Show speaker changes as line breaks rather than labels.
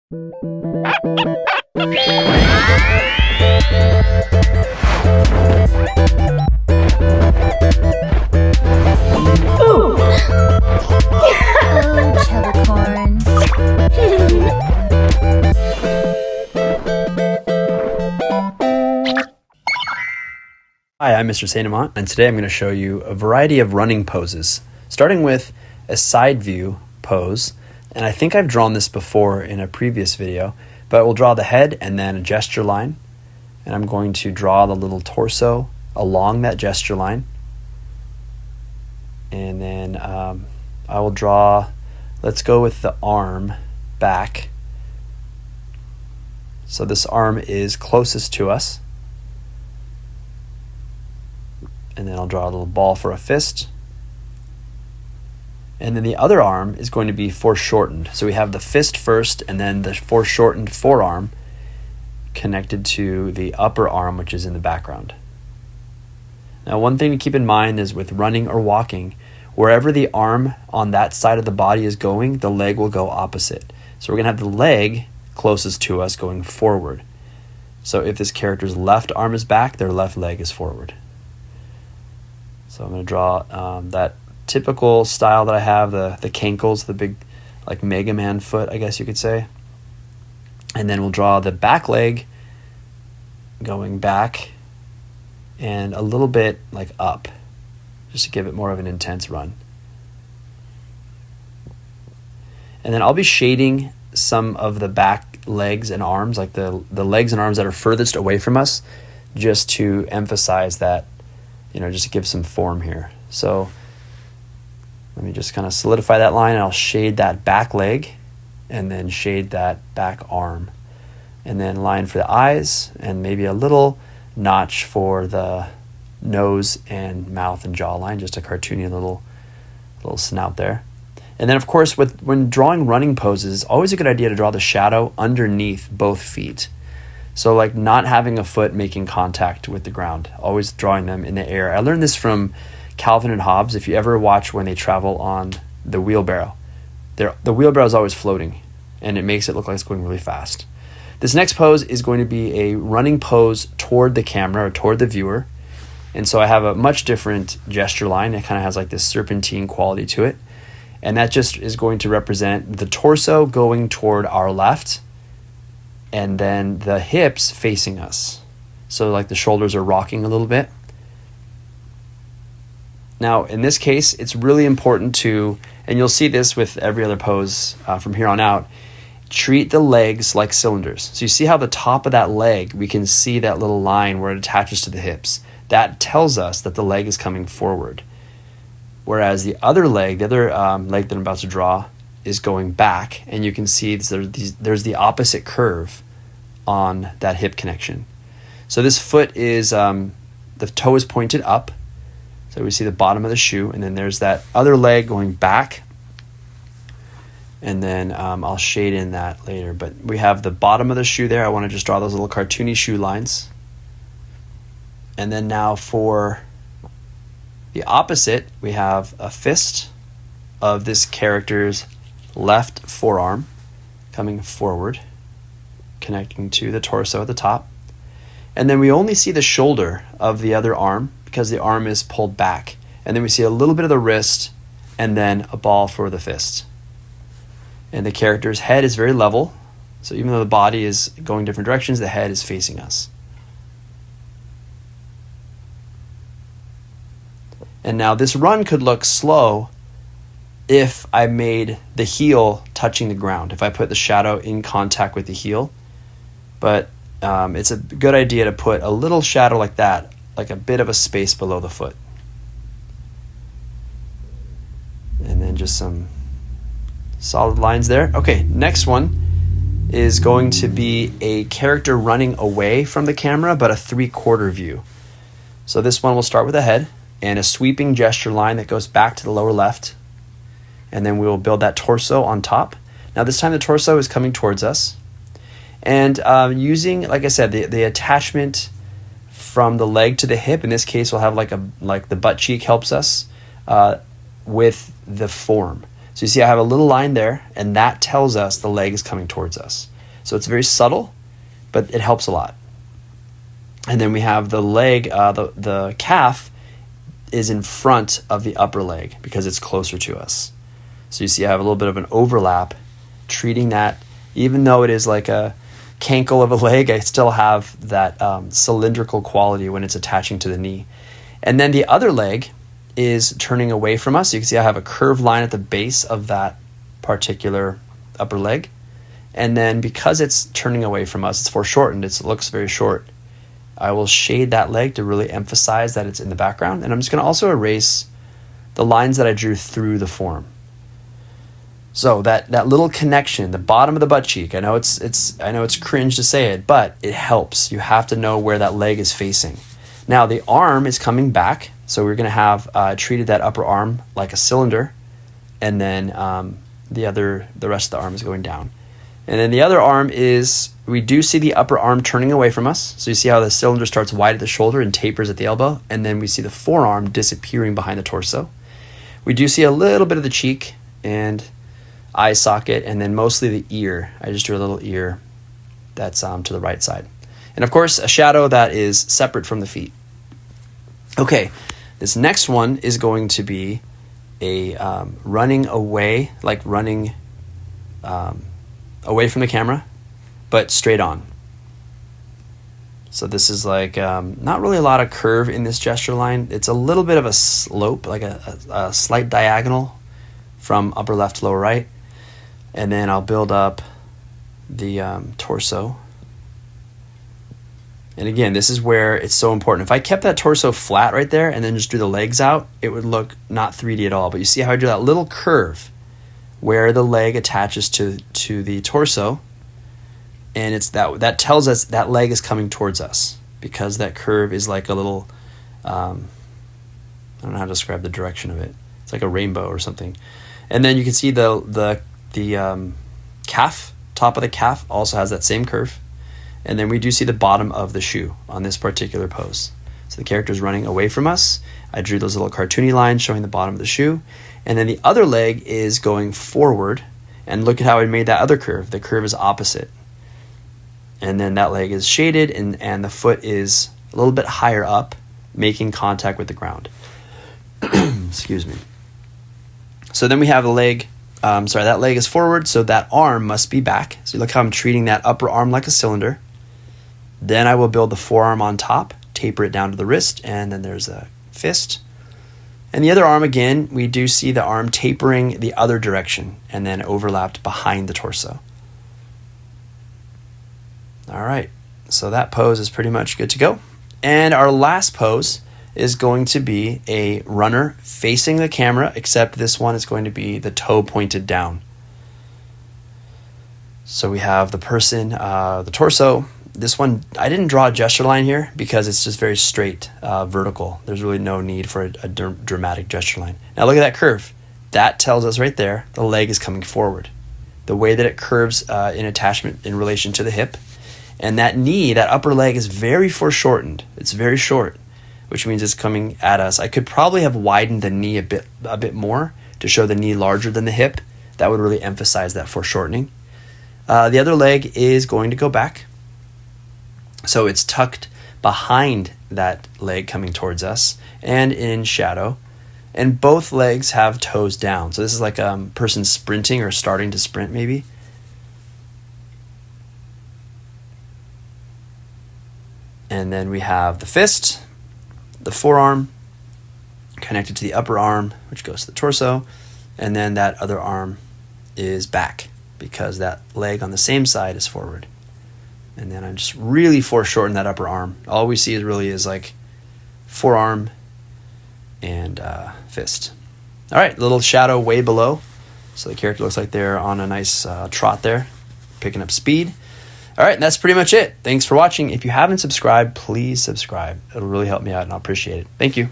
Oh, chubby corn.
Hi, I'm Mr. Sainamont, and today I'm going to show you a variety of running poses, starting with a side view pose. And I think I've drawn this before in a previous video, but we'll draw the head and then a gesture line. And I'm going to draw the little torso along that gesture line. And then I will draw, let's go with the arm back. So this arm is closest to us. And then I'll draw a little ball for a fist. And then the other arm is going to be foreshortened. So we have the fist first and then the foreshortened forearm connected to the upper arm, which is in the background. Now, one thing to keep in mind is with running or walking, wherever the arm on that side of the body is going, the leg will go opposite. So we're going to have the leg closest to us going forward. So if this character's left arm is back, their left leg is forward. So I'm going to draw that typical style that I have, the cankles, the big like Mega Man foot, I guess you could say. And then we'll draw the back leg going back and a little bit like up, just to give it more of an intense run. And then I'll be shading some of the back legs and arms, like the legs and arms that are furthest away from us, just to emphasize that, just to give some form here. So let me just kind of solidify that line, and I'll shade that back leg and then shade that back arm. And then line for the eyes and maybe a little notch for the nose and mouth and jawline, just a cartoony little snout there. And then of course when drawing running poses, it's always a good idea to draw the shadow underneath both feet. So like not having a foot making contact with the ground, always drawing them in the air. I learned this from Calvin and Hobbes. If you ever watch when they travel on the wheelbarrow, the wheelbarrow is always floating and it makes it look like it's going really fast. This next pose is going to be a running pose toward the camera or toward the viewer. And so I have a much different gesture line. It kind of has like this serpentine quality to it. And that just is going to represent the torso going toward our left and then the hips facing us. So like the shoulders are rocking a little bit. Now, in this case, it's really important to, and you'll see this with every other pose from here on out, treat the legs like cylinders. So you see how the top of that leg, we can see that little line where it attaches to the hips. That tells us that the leg is coming forward. Whereas the other leg, the other leg that I'm about to draw, is going back, and you can see there's the opposite curve on that hip connection. So this foot is, the toe is pointed up, so we see the bottom of the shoe, and then there's that other leg going back, and then I'll shade in that later, but we have the bottom of the shoe there. I want to just draw those little cartoony shoe lines. And then now for the opposite, we have a fist of this character's left forearm coming forward, connecting to the torso at the top. And then we only see the shoulder of the other arm because the arm is pulled back. And then we see a little bit of the wrist and then a ball for the fist. And the character's head is very level. So even though the body is going different directions, the head is facing us. And now this run could look slow if I made the heel touching the ground, if I put the shadow in contact with the heel. But it's a good idea to put a little shadow like that, like a bit of a space below the foot. And then just some solid lines there. Okay, next one is going to be a character running away from the camera, but a 3/4 view. So this one will start with a head and a sweeping gesture line that goes back to the lower left. And then we will build that torso on top. Now this time the torso is coming towards us. And using, like I said, the attachment from the leg to the hip, in this case we'll have like the butt cheek helps us with the form. So you see I have a little line there, and that tells us the leg is coming towards us. So it's very subtle, but it helps a lot. And then we have the leg, the calf is in front of the upper leg because it's closer to us. So you see I have a little bit of an overlap, treating that, even though it is like a cankle of a leg, I still have that cylindrical quality when it's attaching to the knee. And then the other leg is turning away from us. You can see I have a curved line at the base of that particular upper leg. And then because it's turning away from us, it's foreshortened, it looks very short. I will shade that leg to really emphasize that it's in the background. And I'm just going to also erase the lines that I drew through the form. So that little connection, the bottom of the butt cheek, I know it's cringe to say it, but it helps. You have to know where that leg is facing. Now the arm is coming back, so we're going to have treated that upper arm like a cylinder, and then the rest of the arm is going down. And then the other arm is, we do see the upper arm turning away from us. So you see how the cylinder starts wide at the shoulder and tapers at the elbow. And then we see the forearm disappearing behind the torso. We do see a little bit of the cheek and eye socket, and then mostly the ear. I just drew a little ear that's to the right side. And of course, a shadow that is separate from the feet. Okay, this next one is going to be a running away, like running away from the camera, but straight on. So this is like not really a lot of curve in this gesture line. It's a little bit of a slope, like a slight diagonal from upper left to lower right. And then I'll build up the torso. And again, this is where it's so important. If I kept that torso flat right there and then just drew the legs out, it would look not 3D at all. But you see how I drew that little curve where the leg attaches to the torso, and it's that tells us that leg is coming towards us, because that curve is like a little I don't know how to describe the direction of it. It's like a rainbow or something. And then you can see the calf, top of the calf also has that same curve. And then we do see the bottom of the shoe on this particular pose. So the character is running away from us. I drew those little cartoony lines showing the bottom of the shoe. And then the other leg is going forward. And look at how I made that other curve. The curve is opposite. And then that leg is shaded, and the foot is a little bit higher up, making contact with the ground. Excuse me. So then we have the leg. That leg is forward, so that arm must be back. So look how I'm treating that upper arm like a cylinder. Then I will build the forearm on top, taper it down to the wrist, and then there's a fist. And the other arm, again, we do see the arm tapering the other direction and then overlapped behind the torso. All right, so that pose is pretty much good to go. And our last pose is going to be a runner facing the camera, except this one is going to be the toe pointed down. So we have the person, the torso. This one, I didn't draw a gesture line here because it's just very straight, vertical. There's really no need for a dramatic gesture line. Now look at that curve. That tells us right there the leg is coming forward. The way that it curves in attachment in relation to the hip. And that knee, that upper leg is very foreshortened. It's very short, which means it's coming at us. I could probably have widened the knee a bit more to show the knee larger than the hip. That would really emphasize that foreshortening. The other leg is going to go back. So it's tucked behind that leg coming towards us and in shadow. And both legs have toes down. So this is like a person sprinting or starting to sprint maybe. And then we have the fist, the forearm connected to the upper arm, which goes to the torso. And then that other arm is back because that leg on the same side is forward. And then I'm just really foreshortening that upper arm. All we see is like forearm and fist. All right, little shadow way below. So the character looks like they're on a nice trot there, picking up speed. All right, and that's pretty much it. Thanks for watching. If you haven't subscribed, please subscribe. It'll really help me out, and I'll appreciate it. Thank you.